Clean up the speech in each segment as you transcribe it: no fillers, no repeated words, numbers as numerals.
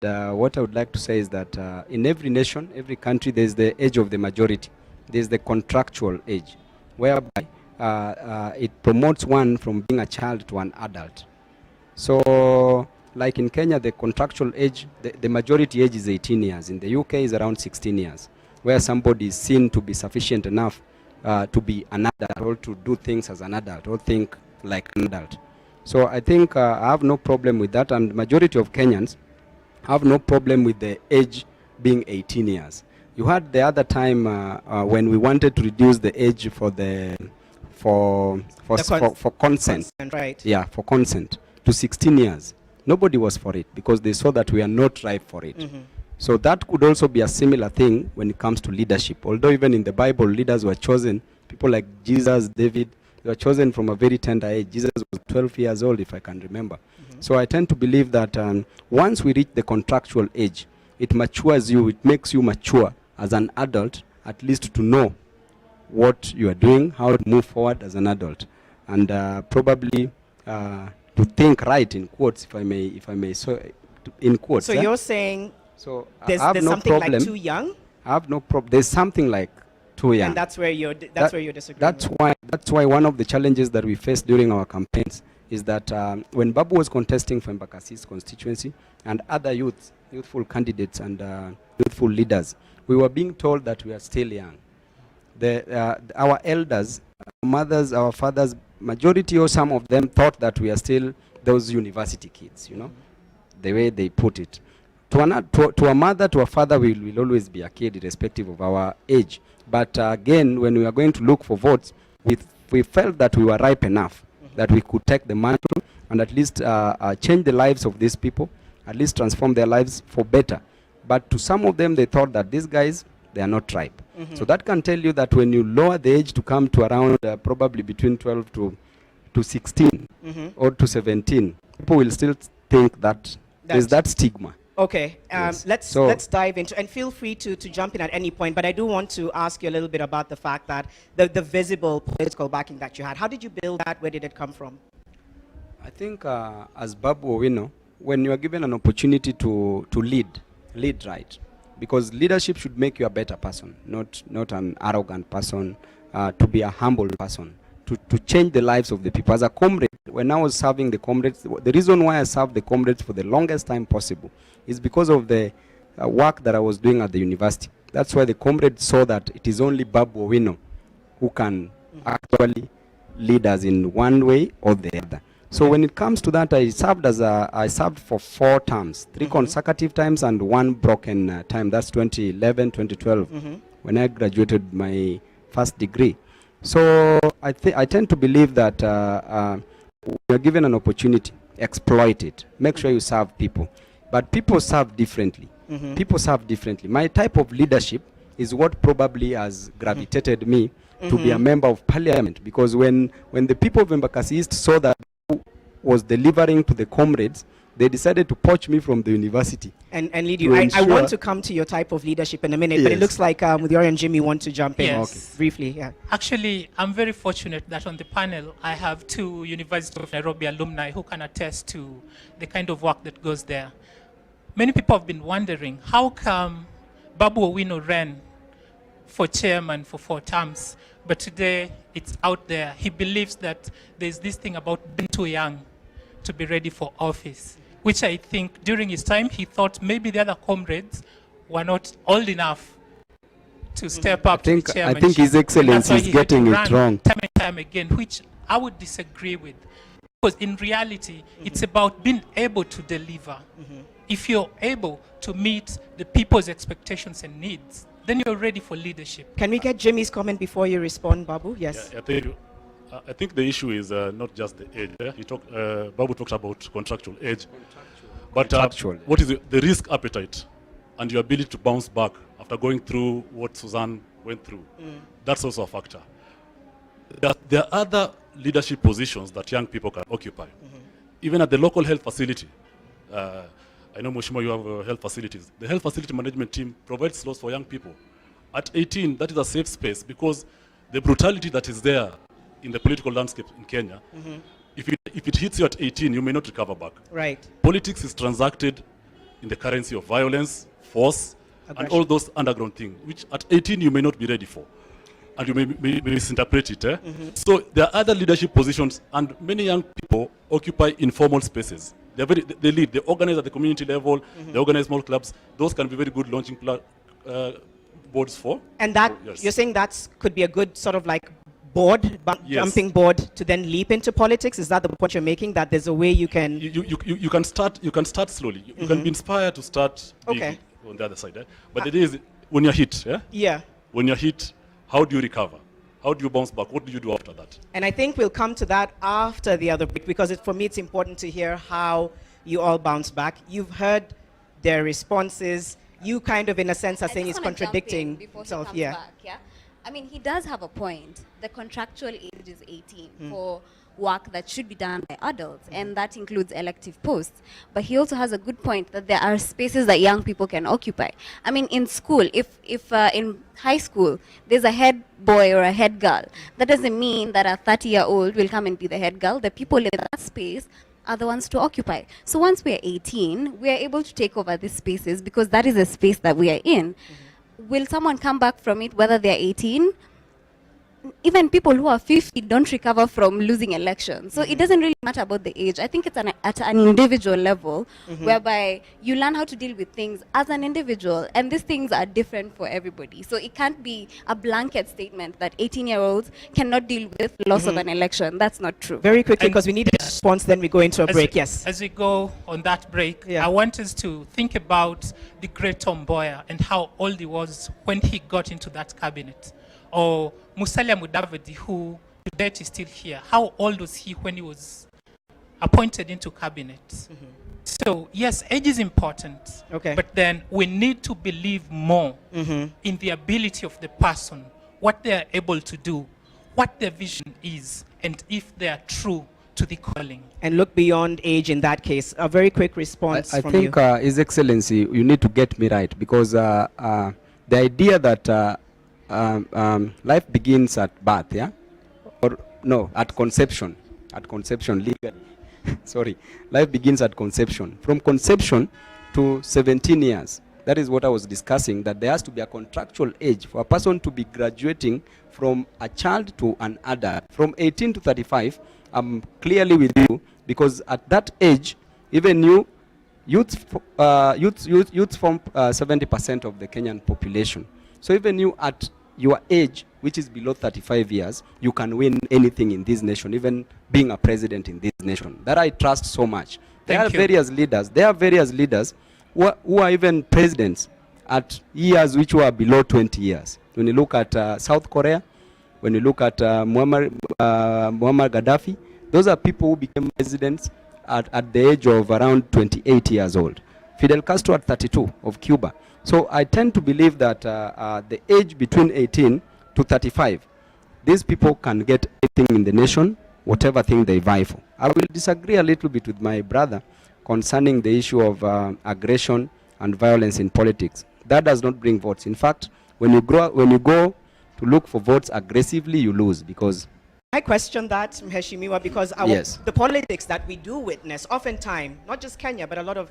What I would like to say is that in every nation, every country, there's the age of the majority. There's the contractual age, whereby it promotes one from being a child to an adult. So, like in Kenya, the contractual age, the majority age is 18 years. In the UK, is around 16 years, where somebody is seen to be sufficient enough to be an adult, or to do things as an adult, or think like an adult. So I think I have no problem with that, and majority of Kenyans have no problem with the age being 18 years. You had the other time when we wanted to reduce the age for consent. Right. Yeah, for consent to 16 years. Nobody was for it because they saw that we are not ripe for it. So that could also be a similar thing when it comes to leadership. Although even in the Bible, leaders were chosen, people like Jesus, David, they were chosen from a very tender age. Jesus was 12 years old, if I can remember. So I tend to believe that once we reach the contractual age, it matures you, it makes you mature as an adult, at least to know what you are doing, how to move forward as an adult, and probably to think right, in quotes, if I may, so in quotes. So you're saying so there's no something problem. like too young? I have no problem. There's something like too young. And that's where you're disagreeing. That's why one of the challenges that we faced during our campaigns is that when Babu was contesting for Embakasi's constituency and other youthful candidates and youthful leaders, we were being told that we are still young. Our elders, our mothers, our fathers, majority or some of them thought that we are still those university kids, you know, the way they put it. To a mother, to a father, we will always be a kid irrespective of our age. But again, when we are going to look for votes, we felt that we were ripe enough, that we could take the mantle and at least change the lives of these people, at least transform their lives for better. But to some of them, they thought that these guys, they are not ripe. So that can tell you that when you lower the age to come to around probably between 12 to 16 or to 17, people will still think that there's that stigma. Okay, Yes. let's dive into, and feel free to jump in at any point, but I do want to ask you a little bit about the fact that the visible political backing that you had. How did you build that? Where did it come from? I think as Babu Owino, when you are given an opportunity to lead right, because leadership should make you a better person, not an arrogant person, to be a humble person, to change the lives of the people. As a comrade, when I was serving the comrades, the reason why I served the comrades for the longest time possible is because of the work that I was doing at the university. That's why the comrades saw that it is only Babu Owino who can actually lead us in one way or the other. So when it comes to that, I served for 4 terms, 3 consecutive times and 1 broken time. That's 2011, 2012, when I graduated my first degree. So I tend to believe that you're given an opportunity, exploit it. Make sure you serve people. But people serve differently. People serve differently. My type of leadership is what probably has gravitated me to be a member of parliament, because when the people of Embakasi East saw that I was delivering to the comrades, they decided to poach me from the university. And lead you. I want to come to your type of leadership in a minute, but it looks like Muthiora and Jimmy want to jump in. Yes. Briefly. Yeah. Actually, I'm very fortunate that on the panel, I have 2 University of Nairobi alumni who can attest to the kind of work that goes there. Many people have been wondering, how come Babu Owino ran for chairman for 4 terms, but today it's out there. He believes that there's this thing about being too young to be ready for office, which I think during his time he thought maybe the other comrades were not old enough to step up to the chairmanship. I think His Excellency is getting it wrong. Time and time again, which I would disagree with. Because in reality, it's about being able to deliver. If you're able to meet the people's expectations and needs, then you're ready for leadership. Can we get Jimmy's comment before you respond, Babu? Yes. Yeah, thank you. I think the issue is not just the age. Babu talked about contractual age. But what is the risk appetite and your ability to bounce back after going through what Suzanne went through? That's also a factor. There are other leadership positions that young people can occupy. Even at the local health facility. I know, Mheshimiwa, you have health facilities. The health facility management team provides slots for young people. At 18, that is a safe space, because the brutality that is there in the political landscape in Kenya, if it hits you at 18, you may not recover back. Right. Politics is transacted in the currency of violence, force, and Aggression. all those underground things, which at 18 you may not be ready for. And you may misinterpret it. So there are other leadership positions, and many young people occupy informal spaces. They lead, they organize at the community level, they organize small clubs. Those can be very good launching boards for. And that, yes. you're saying that could be a good sort of like board, Yes. jumping board to then leap into politics? Is that the point you're making, that there's a way you can... You can start slowly. You can be inspired to start big on the other side. But the idea is, when you're hit, when you're hit, how do you recover? How do you bounce back? What do you do after that? And I think we'll come to that after the other break, because for me it's important to hear how you all bounce back. You've heard their responses. You kind of, in a sense, are saying it's contradicting itself. Back. I mean, he does have a point. The contractual age is 18 for work that should be done by adults, and that includes elective posts. But he also has a good point that there are spaces that young people can occupy. I mean, in school, if in high school there's a head boy or a head girl, that doesn't mean that a 30-year-old will come and be the head girl. The people in that space are the ones to occupy. So once we're 18, we are able to take over these spaces because that is a space that we are in. Will someone come back from it, whether they're 18? Even people who are 50 don't recover from losing elections. So it doesn't really matter about the age. I think it's at an individual level whereby you learn how to deal with things as an individual, and these things are different for everybody. So it can't be a blanket statement that 18-year-olds cannot deal with loss of an election. That's not true. Very quickly, because we need a response, then we go into a break. As we go on that break, I want us to think about the great Tom Mboya and how old he was when he got into that cabinet. Or Musalia Mudavadi, who to date is still here. How old was he when he was appointed into cabinet? So yes, age is important, but then we need to believe more in the ability of the person, what they are able to do, what their vision is, and if they are true to the calling. And look beyond age in that case. A very quick response I from think, His Excellency, you need to get me right, because the idea that life begins at birth, or no, at conception legally. Sorry, life begins at conception. From conception to 17 years, that is what I was discussing, that there has to be a contractual age for a person to be graduating from a child to an adult. From 18 to 35, I'm clearly with you, because at that age, even youths form 70% of the Kenyan population. So even you at your age, which is below 35 years, you can win anything in this nation, even being a president in this nation. That I trust so much. There are various leaders who are even presidents at years which were below 20 years. When you look at South Korea, when you look at Muammar Gaddafi, those are people who became presidents at the age of around 28 years old. Fidel Castro at 32 of Cuba. So I tend to believe that the age between 18 to 35, these people can get anything in the nation, whatever thing they vie for. I will disagree a little bit with my brother concerning the issue of aggression and violence in politics. That does not bring votes. In fact, when you go to look for votes aggressively, you lose, because I question that, Mheshimiwa, because the politics that we do witness, oftentimes, not just Kenya, but a lot of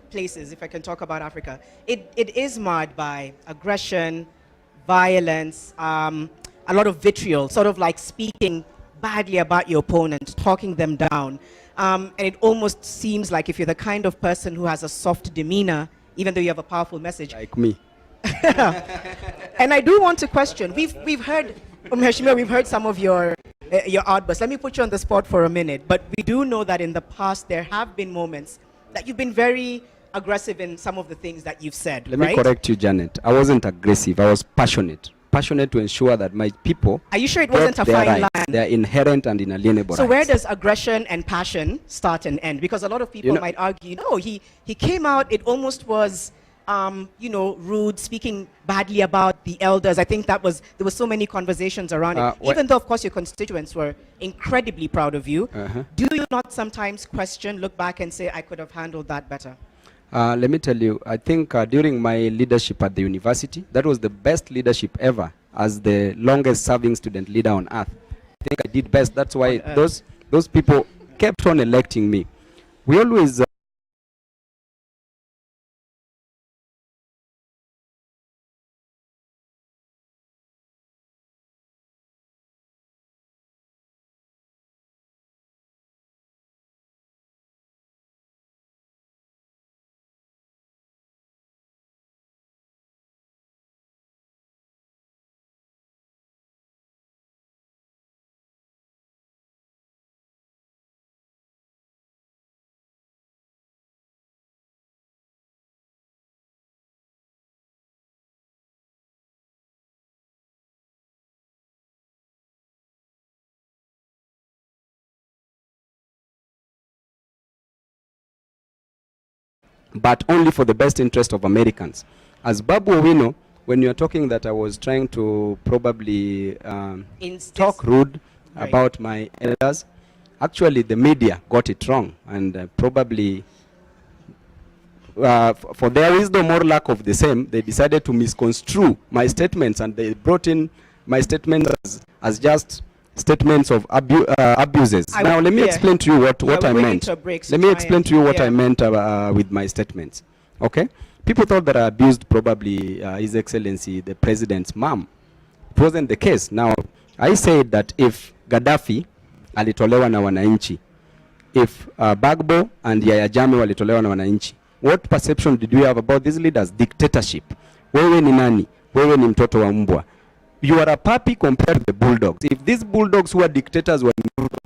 places, if I can talk about Africa, it is marred by aggression, violence, a lot of vitriol, sort of like speaking badly about your opponent, talking them down. And it almost seems like if you're the kind of person who has a soft demeanor, even though you have a powerful message. Like me. And I do want to question, we've heard, Mheshimiwa, we've heard some of your outbursts. Let me put you on the spot for a minute. But we do know that in the past there have been moments that you've been very aggressive in some of the things that you've said. Let me correct you, Janet. I wasn't aggressive. I was passionate to ensure that my people. Are you sure it wasn't a fine line? They are inherent and inalienable. So where does aggression and passion start and end? Because a lot of people might argue, no, he came out, it almost was rude, speaking badly about the elders. I think there were so many conversations around it. Even though, of course, your constituents were incredibly proud of you, do you not sometimes look back and say, I could have handled that better? Let me tell you, I think during my leadership at the university, that was the best leadership ever as the longest serving student leader on earth. I think I did best. That's why those people kept on electing me. We always but only for the best interest of Americans. As Babu Owino, when you are talking that I was trying to probably talk rude about my elders, actually the media got it wrong, and probably for their wisdom or lack of the same, they decided to misconstrue my statements, and they brought in my statements as just statements of abuses. Now let me explain to you what I meant. Let me explain to you what I meant with my statements. Okay? People thought that I abused probably His Excellency the President's mom. It wasn't the case. Now, I said that if Gaddafi alitolewa na wananchi, if Bagbo and Yahya Jammeh walitolewa na wananchi, what perception did you have about these leaders? Dictatorship. Wewe ni nani? Wewe ni mtoto wa mbwa. You are a puppy compared to the bulldogs. If these bulldogs who are dictators were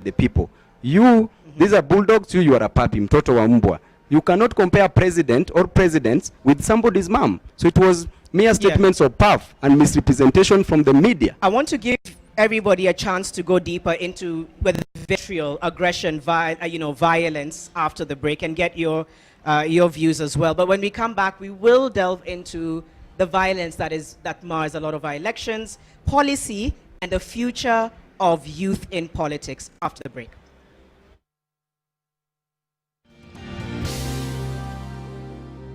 the people, these are bulldogs, you are a puppy, mtoto wa mbwa. You cannot compare president or presidents with somebody's mom. So it was mere statements of puff and misrepresentation from the media. I want to give everybody a chance to go deeper into whether vitriol, aggression, violence after the break, and get your views as well. But when we come back, we will delve into the violence that mars a lot of our elections, policy, and the future of youth in politics after the break.